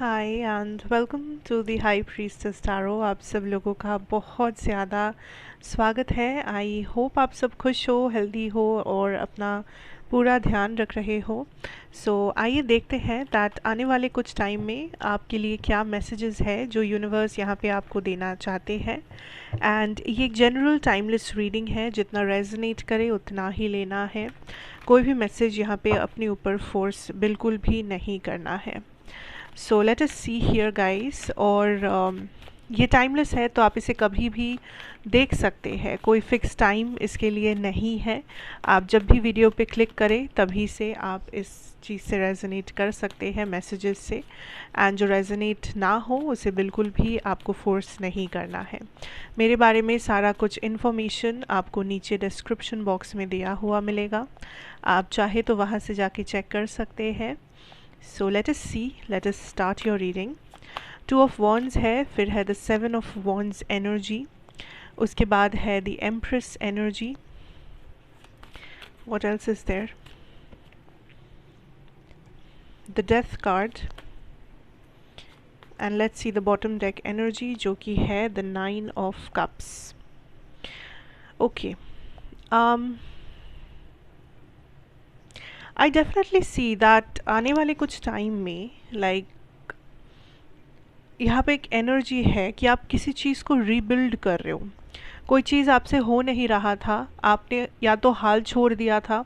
Hi and welcome to the high priestess tarot. आप सब लोगों का बहुत ज़्यादा स्वागत है। आई होप आप सब खुश हो, हेल्दी हो और अपना पूरा ध्यान रख रहे हो। आइए देखते हैं दैट आने वाले कुछ टाइम में आपके लिए क्या मैसेजेस है जो यूनिवर्स यहाँ पे आपको देना चाहते हैं। एंड ये एक जनरल टाइमलेस रीडिंग है, जितना रेजोनेट करे उतना ही लेना है। कोई भी मैसेज यहाँ पे अपने ऊपर फोर्स बिल्कुल भी नहीं करना है। So let us see here guys. और ये टाइमलेस है तो आप इसे कभी भी देख सकते हैं, कोई फिक्स टाइम इसके लिए नहीं है। आप जब भी वीडियो पे क्लिक करें तभी से आप इस चीज़ से रेजोनेट कर सकते हैं, मैसेजेस से। एंड जो रेजोनेट ना हो उसे बिल्कुल भी आपको फोर्स नहीं करना है। मेरे बारे में सारा कुछ इन्फॉर्मेशन आपको नीचे डिस्क्रिप्शन बॉक्स में दिया हुआ मिलेगा, आप चाहे तो वहाँ से जाके चेक कर सकते हैं। So let us see, let us start your reading. Two of Wands है, फिर है the Seven of Wands energy, उसके बाद है the Empress energy. What else is there? The Death card. And let's see the bottom deck energy जो कि है the Nine of Cups. Okay. I definitely see that आने वाले कुछ time में यहाँ पे एक एनर्जी है कि आप किसी चीज़ को रीबिल्ड कर रहे हो। कोई चीज़ आपसे हो नहीं रहा था, आपने या तो हाल छोड़ दिया था,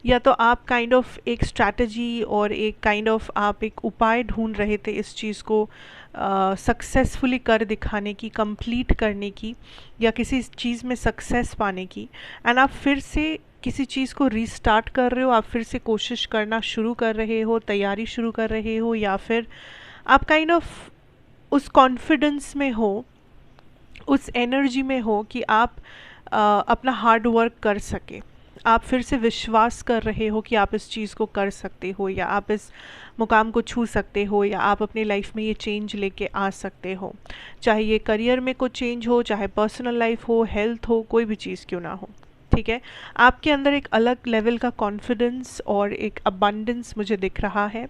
या तो आप काइंड ऑफ एक स्ट्रैटेजी और एक काइंड ऑफ आप एक उपाय ढूंढ रहे थे इस चीज़ को सक्सेसफुली कर दिखाने की, कंप्लीट करने की, या किसी चीज़ में सक्सेस पाने की। एंड आप फिर से किसी चीज़ को रीस्टार्ट कर रहे हो, आप फिर से कोशिश करना शुरू कर रहे हो, तैयारी शुरू कर रहे हो, या फिर आप काइंड ऑफ उस कॉन्फिडेंस में हो, उस एनर्जी में हो कि आप अपना हार्ड वर्क कर सके। आप फिर से विश्वास कर रहे हो कि आप इस चीज़ को कर सकते हो, या आप इस मुकाम को छू सकते हो, या आप अपनी लाइफ में ये चेंज लेके आ सकते हो। चाहे ये करियर में कोई चेंज हो, चाहे पर्सनल लाइफ हो, हेल्थ हो, कोई भी चीज़ क्यों ना हो, ठीक है। आपके अंदर एक अलग लेवल का कॉन्फिडेंस और एक अबंडेंस मुझे दिख रहा है।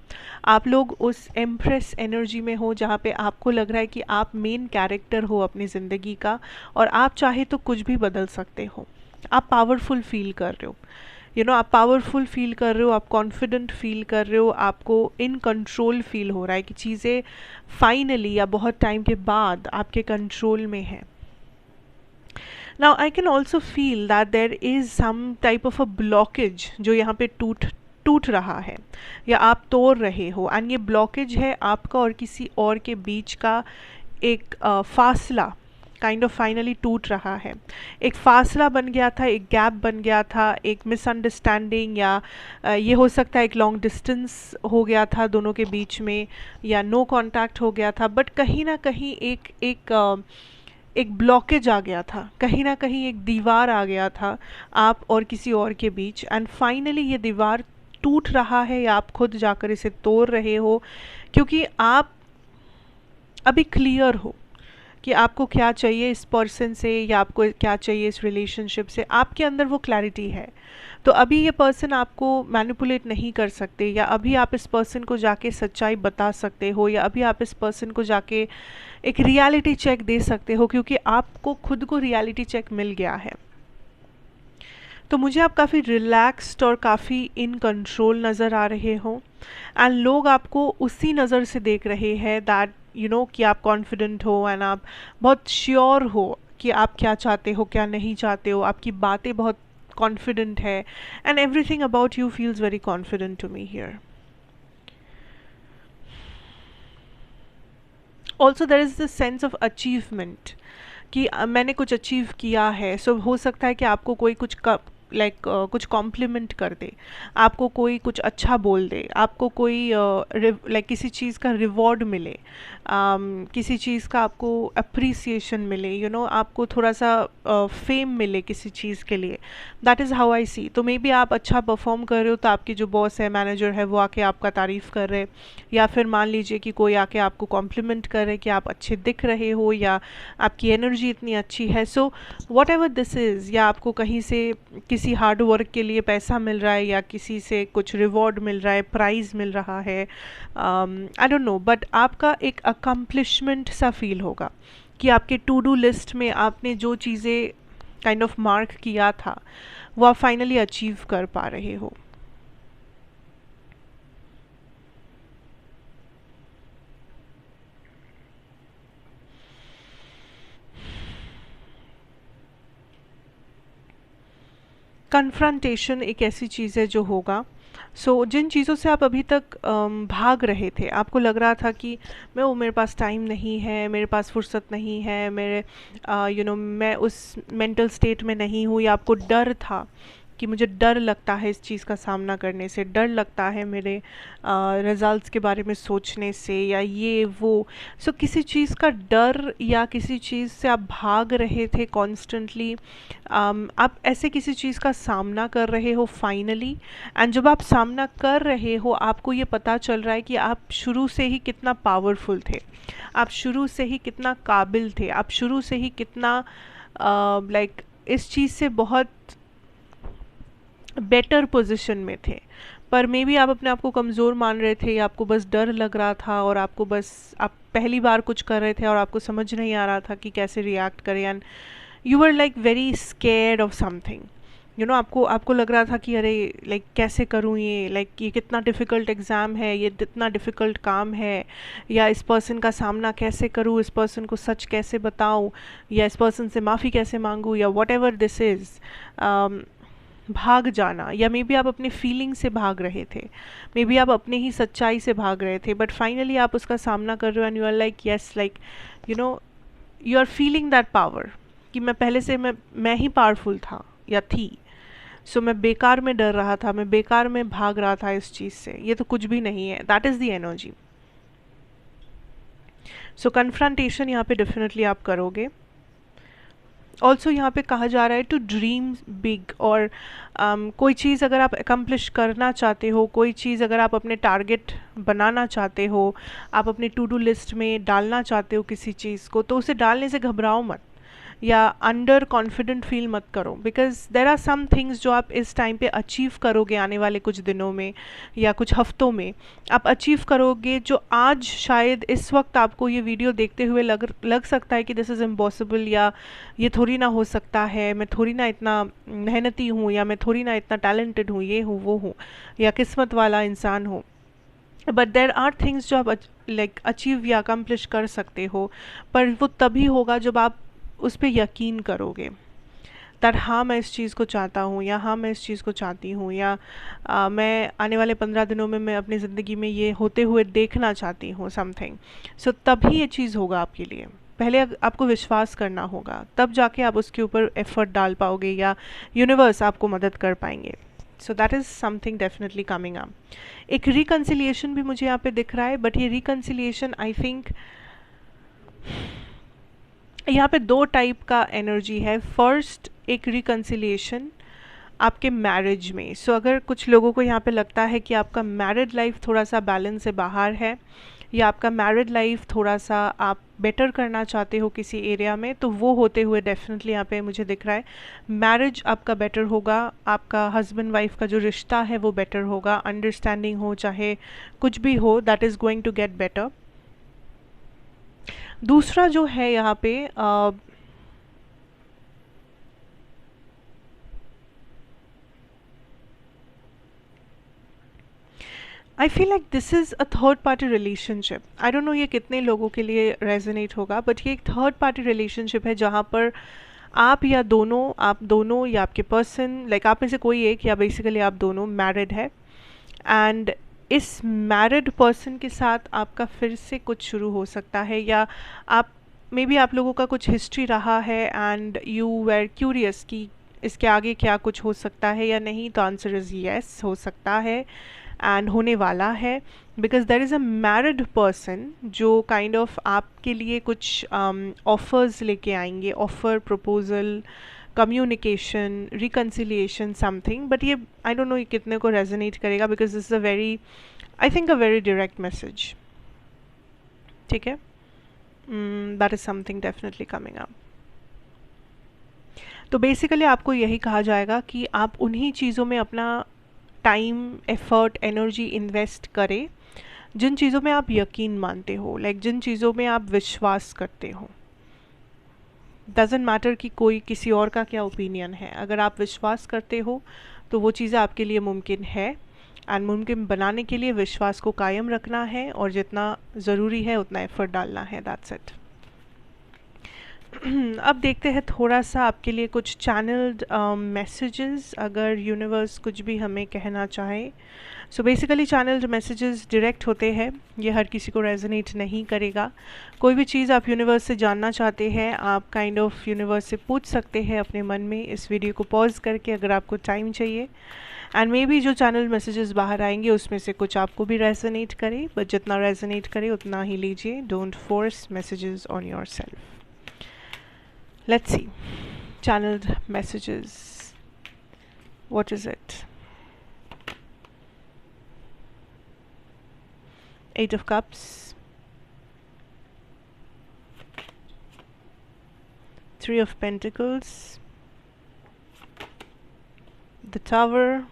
आप लोग उस एम्प्रेस एनर्जी में हो जहाँ पे आपको लग रहा है कि आप मेन कैरेक्टर हो अपनी ज़िंदगी का, और आप चाहे तो कुछ भी बदल सकते हो। आप पावरफुल फील कर रहे हो, आप पावरफुल फील कर रहे हो, आप कॉन्फिडेंट फील कर रहे हो, आपको इन कंट्रोल फील हो रहा है कि चीज़ें फाइनली या बहुत टाइम के बाद आपके कंट्रोल में है। Now I can also feel that there is some type of a blockage जो यहाँ पे टूट रहा है, या आप तोड़ रहे हो। एंड ये ब्लॉकेज है आपका और किसी और के बीच का एक फासला काइंड ऑफ फाइनली टूट रहा है। एक फासला बन गया था, एक गैप बन गया था, एक मिसअंडरस्टैंडिंग, या ये हो सकता है एक लॉन्ग डिस्टेंस हो गया था दोनों के बीच में, या नो कांटेक्ट हो गया था। बट कहीं ना कहीं एक ब्लॉकेज आ गया था, कहीं ना कहीं एक दीवार आ गया था आप और किसी और के बीच। एंड फाइनली ये दीवार टूट रहा है, या आप खुद जाकर इसे तोड़ रहे हो, क्योंकि आप अभी क्लियर हो कि आपको क्या चाहिए इस पर्सन से, या आपको क्या चाहिए इस रिलेशनशिप से। आपके अंदर वो क्लैरिटी है। तो अभी ये पर्सन आपको मैनिपुलेट नहीं कर सकते, या अभी आप इस पर्सन को जाके सच्चाई बता सकते हो, या अभी आप इस पर्सन को जाके एक रियलिटी चेक दे सकते हो, क्योंकि आपको खुद को रियलिटी चेक मिल गया है। तो मुझे आप काफ़ी रिलैक्स्ड और काफ़ी इन कंट्रोल नज़र आ रहे हो। एंड लोग आपको उसी नज़र से देख रहे हैं दैट कि आप कॉन्फिडेंट हो, एंड आप बहुत श्योर हो कि आप क्या चाहते हो, क्या नहीं चाहते हो। आपकी बातें बहुत कॉन्फिडेंट है, and everything about you feels very confident to me here. Also there is the sense of achievement कि मैंने कुछ अचीव किया है। सो हो सकता है कि आपको कोई कुछ कुछ कॉम्प्लीमेंट कर दे, आपको कोई कुछ अच्छा बोल दे, आपको कोई किसी चीज़ का रिवॉर्ड मिले, किसी चीज़ का आपको अप्रिसिएशन मिले, आपको थोड़ा सा फेम मिले किसी चीज़ के लिए। दैट इज़ हाउ आई सी। तो मे बी आप अच्छा परफॉर्म कर रहे हो तो आपकी जो बॉस है, मैनेजर है, वो आके आपका तारीफ़ कर रहे, या फिर मान लीजिए कि कोई आके आपको कॉम्प्लीमेंट कर रहे कि आप अच्छे दिख रहे हो, या आपकी एनर्जी इतनी अच्छी है। So what ever this is, या आपको कहीं से किसी हार्ड वर्क के लिए पैसा मिल रहा है या किसी से कुछ रिवॉर्ड मिल रहा है, प्राइज़ मिल रहा है, आई डोंट नो, बट आपका एक अकम्प्लिशमेंट सा फील होगा कि आपके टू डू लिस्ट में आपने जो चीज़ें काइंड ऑफ मार्क किया था वो आप फाइनली अचीव कर पा रहे हो। कन्फ्रंटेशन एक ऐसी चीज़ है जो होगा। जिन चीज़ों से आप अभी तक भाग रहे थे, आपको लग रहा था कि मेरे पास टाइम नहीं है, मेरे पास फुर्सत नहीं है, मेरे मैं उस मेंटल स्टेट में नहीं हूँ, या आपको डर था कि मुझे डर लगता है इस चीज़ का सामना करने से, डर लगता है मेरे रिज़ल्ट्स के बारे में सोचने से, या ये वो। किसी चीज़ का डर या किसी चीज़ से आप भाग रहे थे कॉन्स्टेंटली, आप ऐसे किसी चीज़ का सामना कर रहे हो फाइनली, एंड जब आप सामना कर रहे हो आपको ये पता चल रहा है कि आप शुरू से ही कितना पावरफुल थे, आप शुरू से ही कितना काबिल थे, आप शुरू से ही कितना लाइक इस चीज़ से बहुत बेटर पोजीशन में थे। पर मे बी आप अपने आप को कमज़ोर मान रहे थे, या आपको बस डर लग रहा था, और आपको बस आप पहली बार कुछ कर रहे थे और आपको समझ नहीं आ रहा था कि कैसे रिएक्ट करें, and you were like very scared of something. आपको आपको लग रहा था कि अरे लाइक कैसे करूँ ये, लाइक ये कितना डिफ़िकल्ट एग्ज़ाम है, ये कितना डिफ़िकल्ट काम है, या इस पर्सन का सामना कैसे करूँ, इस पर्सन को सच कैसे बताऊँ, या इस पर्सन से माफ़ी कैसे मांगूँ, या वॉट एवर दिस इज़। भाग जाना, या मे बी आप अपने फीलिंग से भाग रहे थे, मे बी आप अपने ही सच्चाई से भाग रहे थे, बट फाइनली आप उसका सामना कर रहे हो, and you are like yes, like you are feeling that power कि मैं पहले से मैं ही पावरफुल था या थी। मैं बेकार में डर रहा था, मैं बेकार में भाग रहा था इस चीज़ से, ये तो कुछ भी नहीं है। That is the energy. Confrontation यहाँ पे डेफिनेटली आप करोगे। ऑल्सो यहाँ पे कहा जा रहा है टू ड्रीम बिग, और कोई चीज़ अगर आप अकम्प्लिश करना चाहते हो, कोई चीज़ अगर आप अपने टारगेट बनाना चाहते हो, आप अपने टू डू लिस्ट में डालना चाहते हो किसी चीज़ को, तो उसे डालने से घबराओ मत, या अंडर कॉन्फिडेंट फील मत करो, because there are some things जो आप इस टाइम पे अचीव करोगे आने वाले कुछ दिनों में या कुछ हफ्तों में, आप अचीव करोगे जो आज शायद इस वक्त आपको ये वीडियो देखते हुए लग सकता है कि दिस इज़ इम्पॉसिबल, या ये थोड़ी ना हो सकता है, मैं थोड़ी ना इतना मेहनती हूँ, या मैं थोड़ी ना इतना टैलेंटेड हूँ, ये हूँ वो हूँ, या किस्मत वाला इंसान हूँ। बट देर आर थिंग्स जो आप लाइक अचीव या अकम्प्लिश कर सकते हो, पर वो तभी होगा जब आप उस पर यकीन करोगे दैट हाँ मैं इस चीज़ को चाहता हूँ, या हाँ मैं इस चीज़ को चाहती हूँ, या मैं आने वाले 15 दिनों में मैं अपनी ज़िंदगी में ये होते हुए देखना चाहती हूँ समथिंग। तभी ये चीज़ होगा आपके लिए। पहले आपको विश्वास करना होगा, तब जाके आप उसके ऊपर एफर्ट डाल पाओगे, या यूनिवर्स आपको मदद कर पाएंगे। That is something definitely coming up. एक रिकन्सिलिएशन भी मुझे यहाँ पे दिख रहा है, बट ये रिकन्सिलिएशन आई थिंक यहाँ पे दो टाइप का एनर्जी है। फर्स्ट एक रिकन्सिलिएशन आपके मैरिज में। अगर कुछ लोगों को यहाँ पे लगता है कि आपका मैरिड लाइफ थोड़ा सा बैलेंस से बाहर है, या आपका मैरिड लाइफ थोड़ा सा आप बेटर करना चाहते हो किसी एरिया में, तो वो होते हुए डेफिनेटली यहाँ पे मुझे दिख रहा है मैरिज आपका बेटर होगा, आपका हस्बैंड वाइफ का जो रिश्ता है वो बेटर होगा, अंडरस्टैंडिंग हो चाहे कुछ भी हो, that is going to get better. दूसरा जो है यहाँ पे I feel like this is a third party relationship. I don't know ये कितने लोगों के लिए रेजोनेट होगा, बट ये एक थर्ड पार्टी रिलेशनशिप है जहाँ पर आप दोनों या आपके पर्सन, लाइक आप में से कोई एक, या बेसिकली आप दोनों मैरिड है, एंड इस मैरिड पर्सन के साथ आपका फिर से कुछ शुरू हो सकता है, या आप मे बी आप लोगों का कुछ हिस्ट्री रहा है एंड यू वेर क्यूरियस कि इसके आगे क्या कुछ हो सकता है या नहीं। तो आंसर इज़ येस, हो सकता है एंड होने वाला है, because there is a married person जो काइंड ऑफ आपके लिए कुछ ऑफर्स लेके आएंगे, offer, proposal, communication, reconciliation, something. But ये आई डोंट नो ये कितने को रेजोनेट करेगा, because this is a very, I think a very direct message. ठीक है, that is something definitely coming up. तो बेसिकली आपको यही कहा जाएगा कि आप उन्हीं चीज़ों में अपना टाइम, एफर्ट, एनर्जी इन्वेस्ट करें जिन चीज़ों में आप यकीन मानते हो, लाइक जिन चीज़ों में आप विश्वास करते हो। डजेंट मैटर कि कोई किसी और का क्या ओपिनियन है, अगर आप विश्वास करते हो तो वो चीज़ें आपके लिए मुमकिन है। एंड मुमकिन बनाने के लिए विश्वास को कायम रखना है और जितना ज़रूरी है उतना एफर्ट डालना है। That's it. अब देखते हैं थोड़ा सा आपके लिए कुछ चैनल्ड मैसेजेस, अगर यूनिवर्स कुछ भी हमें कहना चाहे। So basically channelled messages direct होते हैं, ये हर किसी को रेजोनेट नहीं करेगा। कोई भी चीज़ आप यूनिवर्स से जानना चाहते हैं, आप काइंड ऑफ यूनिवर्स से पूछ सकते हैं अपने मन में, इस वीडियो को पॉज करके, अगर आपको टाइम चाहिए। एंड मे बी जो चैनल मैसेजेस बाहर आएंगे उसमें से कुछ आपको भी रेजोनेट करे, बट जितना रेजोनेट करे उतना ही लीजिए। Don't force messages on your self. Let's see. Channeled messages. What is it? Eight of Cups. Three of Pentacles. The Tower.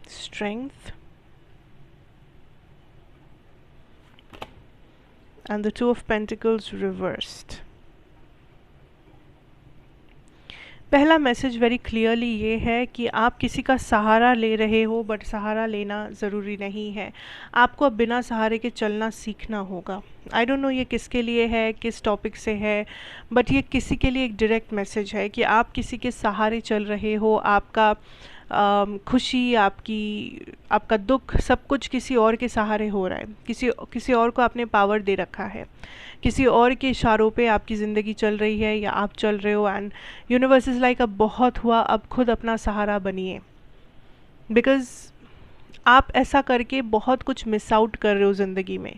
Strength. And the Two of Pentacles reversed. पहला message very clearly ये है कि आप किसी का सहारा ले रहे हो, बट सहारा लेना ज़रूरी नहीं है। आपको अब बिना सहारे के चलना सीखना होगा। आई डोंट नो ये किसके लिए है, किस टॉपिक से है, बट ये किसी के लिए एक डायरेक्ट मैसेज है कि आप किसी के सहारे चल रहे हो। आपका खुशी, आपका दुख, सब कुछ किसी और के सहारे हो रहा है। किसी और को आपने पावर दे रखा है, किसी और के इशारों पे आपकी ज़िंदगी चल रही है या आप चल रहे हो। एंड यूनिवर्स इज़ लाइक अब बहुत हुआ, अब खुद अपना सहारा बनिए, बिकॉज़ आप ऐसा करके बहुत कुछ मिस आउट कर रहे हो ज़िंदगी में।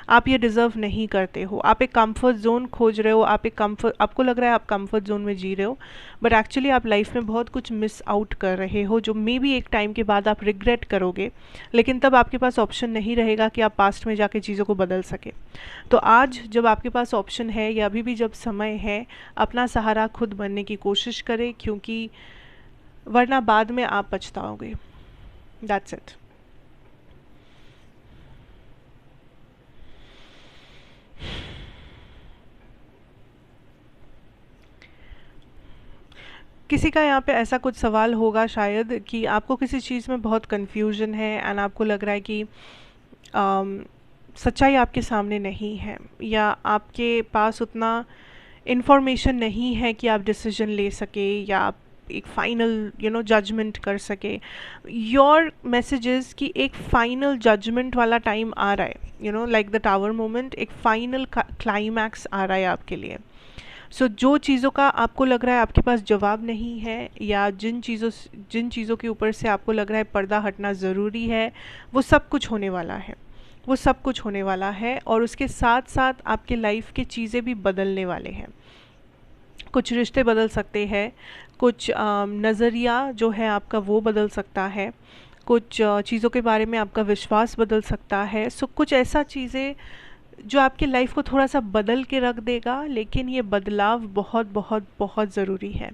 आप ये डिज़र्व नहीं करते हो। आप एक कंफर्ट जोन खोज रहे हो, आपको लग रहा है आप कंफर्ट जोन में जी रहे हो, बट एक्चुअली आप लाइफ में बहुत कुछ मिस आउट कर रहे हो, जो मे बी एक टाइम के बाद आप रिग्रेट करोगे, लेकिन तब आपके पास ऑप्शन नहीं रहेगा कि आप पास्ट में जाके चीज़ों को बदल सके। तो आज जब आपके पास ऑप्शन है, या अभी भी जब समय है, अपना सहारा खुद बनने की कोशिश करें, क्योंकि वरना बाद में आप पछताओगे। That's it. किसी का यहाँ पे ऐसा कुछ सवाल होगा शायद कि आपको किसी चीज़ में बहुत कन्फ्यूजन है एंड आपको लग रहा है कि सच्चाई आपके सामने नहीं है, या आपके पास उतना इन्फॉर्मेशन नहीं है कि आप डिसीजन ले सके या आप एक फाइनल जजमेंट कर सके। योर मैसेजेस कि एक फाइनल जजमेंट वाला टाइम आ रहा है, लाइक द टावर मोमेंट, एक फाइनल क्लाइमैक्स आ रहा है आपके लिए। सो जो चीज़ों का आपको लग रहा है आपके पास जवाब नहीं है, या जिन चीज़ों के ऊपर से आपको लग रहा है पर्दा हटना ज़रूरी है, वो सब कुछ होने वाला है। वो सब कुछ होने वाला है, और उसके साथ साथ आपके लाइफ की चीज़ें भी बदलने वाले हैं। कुछ रिश्ते बदल सकते हैं, कुछ नज़रिया जो है आपका वो बदल सकता है, कुछ चीज़ों के बारे में आपका विश्वास बदल सकता है। सो कुछ ऐसा चीज़ें जो आपकी लाइफ को थोड़ा सा बदल के रख देगा, लेकिन ये बदलाव बहुत बहुत बहुत ज़रूरी है,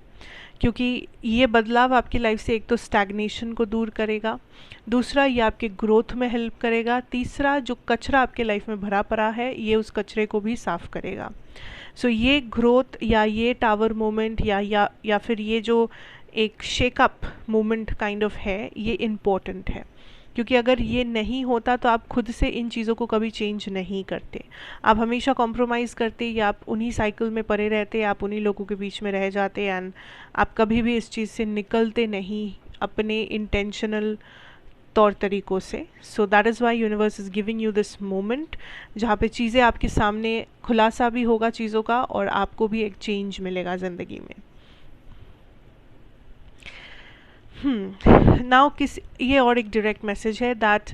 क्योंकि ये बदलाव आपकी लाइफ से एक तो स्टैग्नेशन को दूर करेगा, दूसरा ये आपके ग्रोथ में हेल्प करेगा, तीसरा जो कचरा आपके लाइफ में भरा पड़ा है ये उस कचरे को भी साफ़ करेगा। सो ये ग्रोथ या ये टावर मोमेंट या फिर ये जो एक शेकअप मोमेंट काइंड ऑफ है, ये इम्पोर्टेंट है, क्योंकि अगर ये नहीं होता तो आप खुद से इन चीज़ों को कभी चेंज नहीं करते। आप हमेशा कॉम्प्रोमाइज़ करते, या आप उन्हीं साइकिल में पड़े रहते, आप उन्हीं लोगों के बीच में रह जाते, एंड आप कभी भी इस चीज़ से निकलते नहीं अपने इंटेंशनल तौर तरीक़ों से। So that is why universe is giving you this moment, जहाँ पे चीज़ें आपके सामने, खुलासा भी होगा चीज़ों का, और आपको भी एक चेंज मिलेगा ज़िंदगी में। नाउ ये और एक डायरेक्ट मैसेज है दैट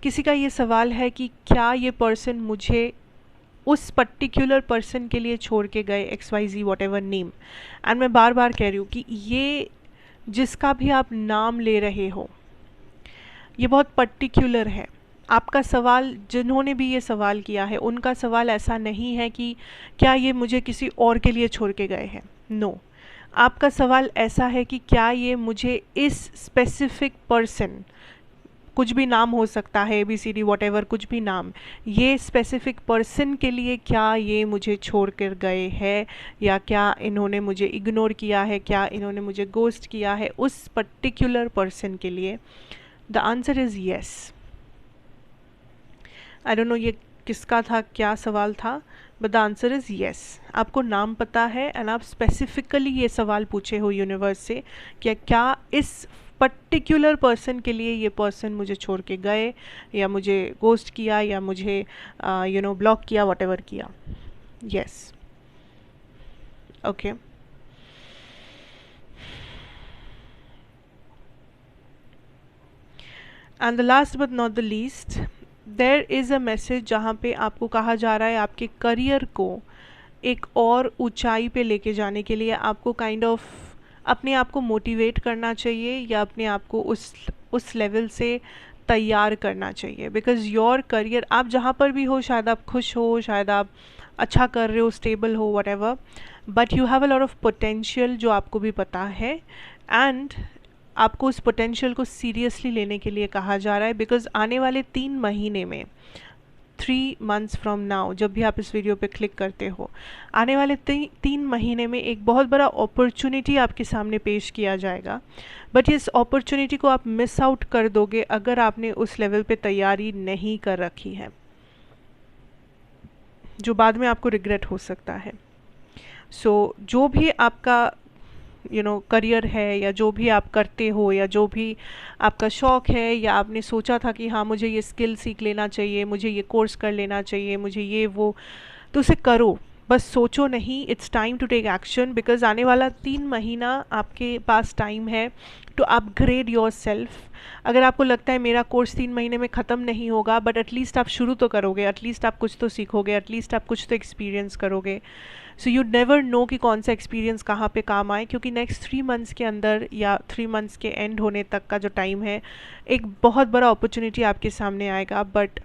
किसी का ये सवाल है कि क्या ये पर्सन मुझे उस पर्टिकुलर पर्सन के लिए छोड़ के गए, XYZ what ever name. And मैं बार बार कह रही हूँ कि ये जिसका भी आप नाम ले रहे हो, ये बहुत पर्टिकुलर है। आपका सवाल, जिन्होंने भी ये सवाल किया है, उनका सवाल ऐसा नहीं है कि क्या ये मुझे किसी और के लिए छोड़ के गए हैं। नो, आपका सवाल ऐसा है कि क्या ये मुझे इस स्पेसिफिक पर्सन, कुछ भी नाम हो सकता है, ABCD वॉट एवर, कुछ भी नाम, ये स्पेसिफिक पर्सन के लिए क्या ये मुझे छोड़ कर गए हैं, या क्या इन्होंने मुझे इग्नोर किया है, क्या इन्होंने मुझे गोस्ट किया है उस पर्टिकुलर पर्सन के लिए। The answer is yes. I don't know ये किसका था, क्या सवाल था, but the answer is yes. आपको नाम पता है एंड आप स्पेसिफिकली ये सवाल पूछे हो यूनिवर्स से कि क्या इस पर्टिकुलर पर्सन के लिए ये पर्सन मुझे छोड़ के गए, या मुझे गोस्ट किया, या मुझे ब्लॉक किया, वॉट एवर किया। Yes, okay. And the last but not the least, there is a message जहाँ पे आपको कहा जा रहा है आपके करियर को एक और ऊंचाई पे लेके जाने के लिए आपको काइंड ऑफ अपने आप को मोटिवेट करना चाहिए, या अपने आप को उस लेवल से तैयार करना चाहिए। बिकॉज़ योर करियर, आप जहाँ पर भी हो, शायद आप खुश हो, शायद आप अच्छा कर रहे हो, स्टेबल हो, what ever, but you have a lot of potential जो आपको भी पता है, एंड आपको उस पोटेंशियल को सीरियसली लेने के लिए कहा जा रहा है। बिकॉज आने वाले 3 महीने में, 3 months फ्रॉम नाउ, जब भी आप इस वीडियो पे क्लिक करते हो, आने वाले 3 महीने में एक बहुत बड़ा अपॉर्चुनिटी आपके सामने पेश किया जाएगा। बट इस अपॉर्चुनिटी को आप मिस आउट कर दोगे अगर आपने उस लेवल पे तैयारी नहीं कर रखी है, जो बाद में आपको रिग्रेट हो सकता है। सो जो भी आपका करियर है, या जो भी आप करते हो, या जो भी आपका शौक़ है, या आपने सोचा था कि हाँ मुझे ये स्किल सीख लेना चाहिए, मुझे ये कोर्स कर लेना चाहिए, मुझे ये वो, तो उसे करो। बस सोचो नहीं, it's time to take action. Because आने वाला 3 महीना आपके पास टाइम है टू अपग्रेड योर सेल्फ। अगर आपको लगता है मेरा कोर्स 3 महीने में ख़त्म नहीं होगा, बट एटलीस्ट आप शुरू तो करोगे, एटलीस्ट आप कुछ तो सीखोगे, एटलीस्ट आप कुछ तो एक्सपीरियंस करोगे। सो यू नेवर नो कि कौन सा एक्सपीरियंस कहाँ पे काम आए, क्योंकि नेक्स्ट 3 मंथ्स के अंदर, या 3 मंथ्स के एंड होने तक का जो टाइम है, एक बहुत बड़ा अपॉर्चुनिटी आपके सामने आएगा। बट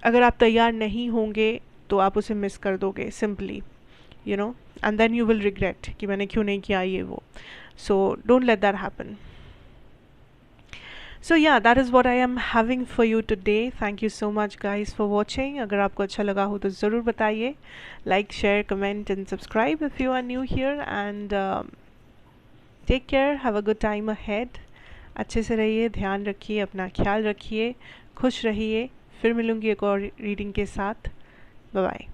अगर आप तैयार नहीं होंगे तो आप उसे मिस कर दोगे simply, and then you will regret कि मैंने क्यों नहीं किया ये वो। So don't let that happen. So yeah, that is what I am having for you today. Thank you so much guys for watching. अगर आपको अच्छा लगा हो तो ज़रूर बताइए, like, share, comment and subscribe if you are new here, and take care, have a good time ahead. अच्छे से रहिए, ध्यान रखिए, अपना ख्याल रखिए, खुश रहिए। फिर मिलूँगी एक और रीडिंग के साथ। Bye bye.